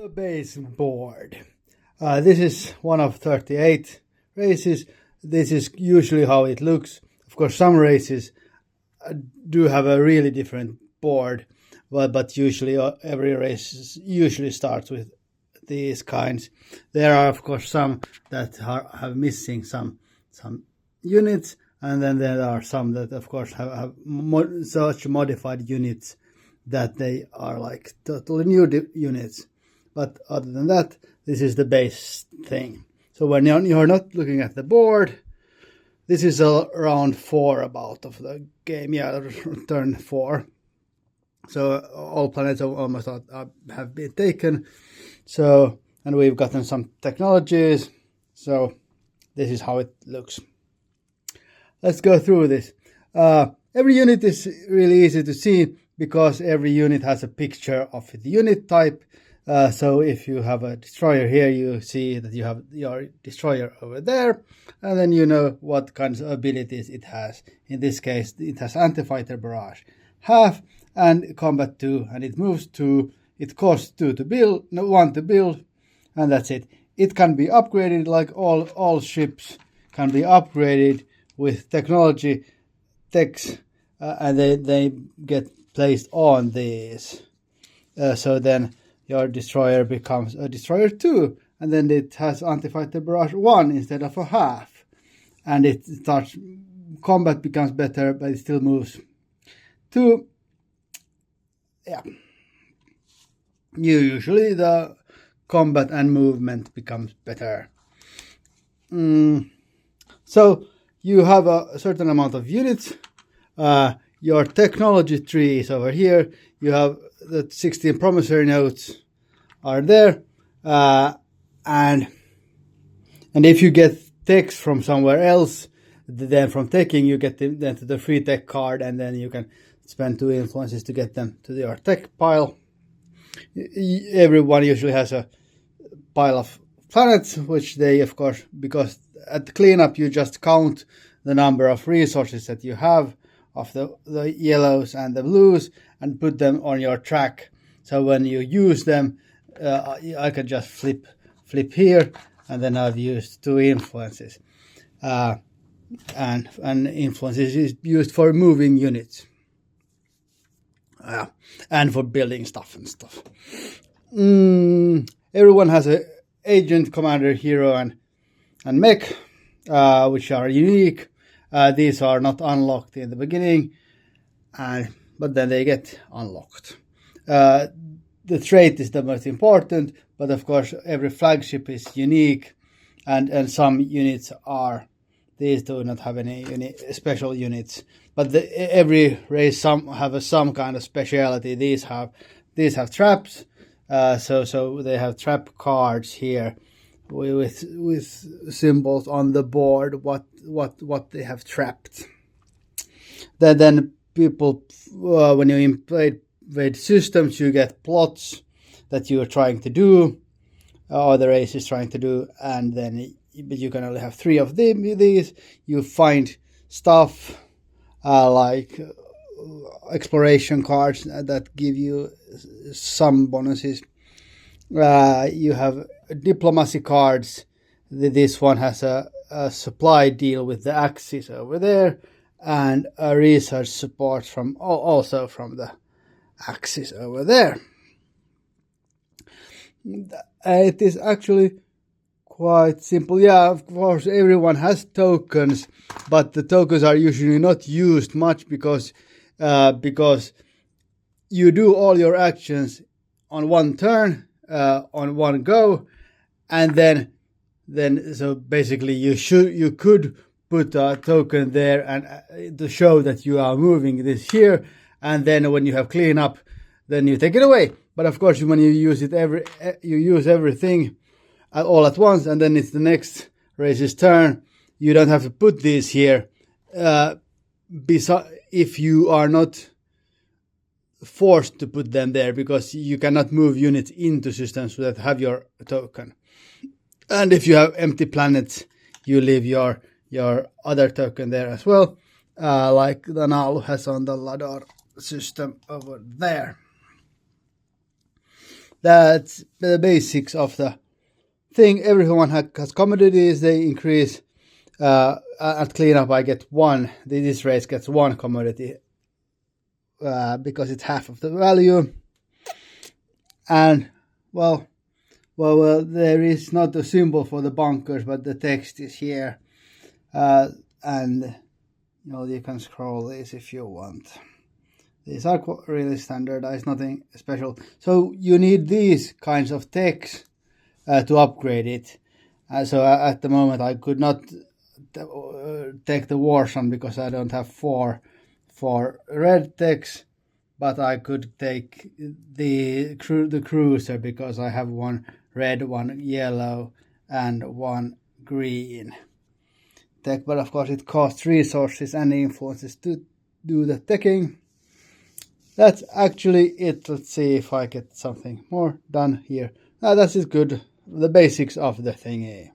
The base board. This is one of 38 races. This is usually how it looks. Of course, some races do have a really different board, but usually every race usually starts with these kinds. There are, of course, some that have missing some units, and then there are some that, of course, have such modified units that they are like totally new units. But other than that, this is the base thing. So when you're not looking at the board, this is round 4 about of the game. Yeah, turn 4. So all planets almost have been taken. So, and we've gotten some technologies. So this is how it looks. Let's go through this. Every unit is really easy to see because every unit has a picture of the unit type. So if you have a destroyer here, you see that you have your destroyer over there, and then you know what kinds of abilities it has. In this case, it has anti-fighter barrage half and combat 2, and it moves 2. It costs 2 to build, no 1 to build, and that's it. It can be upgraded like all ships can be upgraded with technology techs, and they get placed on these. So then your destroyer becomes a destroyer 2, and then it has anti-fighter barrage 1 instead of a half. And it starts, combat becomes better, but it still moves 2. Yeah. Usually the combat and movement becomes better. So you have a certain amount of units. Your technology tree is over here. You have the 16 promissory notes are there, and if you get techs from somewhere else, then from teching you get them then to the free tech card, and then you can spend 2 influences to get them to your tech pile. Everyone usually has a pile of planets, which they, of course, because at the cleanup you just count the number of resources that you have of the yellows and the blues and put them on your track. So when you use them, I can just flip here, and then I've used 2 influences. And influences is used for moving units. And for building stuff and stuff. Everyone has a agent, commander, hero, and mech, which are unique. These are not unlocked in the beginning, but then they get unlocked. The trait is the most important, but of course every flagship is unique, and some units are. These do not have any special units, but every race have some kind of speciality. These have traps, so they have trap cards here with symbols on the board what they have trapped. Then people, when you invade systems, you get plots that you are trying to do, or the race is trying to do, and then but you can only have 3 of these. You find stuff like exploration cards that give you some bonuses. You have diplomacy cards. This one has a supply deal with the Axis over there, and a research support also from the Axis over there. It is actually quite simple. Yeah, of course, everyone has tokens, but the tokens are usually not used much because you do all your actions on one turn, on one go, and then so basically you could put a token there and to show that you are moving this here, and then when you have clean up, then you take it away. But of course, when you use it you use everything all at once, and then it's the next race's turn. You don't have to put these here if you are not forced to put them there, because you cannot move units into systems that have your token. And if you have empty planets, you leave your other token there as well, like the Nalu has on the Lador system over there. That's the basics of the thing. Everyone has commodities. They increase. At cleanup, I get one. This race gets one commodity because it's half of the value. And well, there is not a symbol for the bunkers, but the text is here. And you can scroll this if you want. These are really standardized, nothing special. So you need these kinds of text to upgrade it. So at the moment I could not take the Warson because I don't have four red text, but I could take the cruiser because I have one red, one yellow, and one green tech. But of course it costs resources and influences to do the teching. That's actually it. Let's see if I get something more done here. That is good. The basics of the thingy.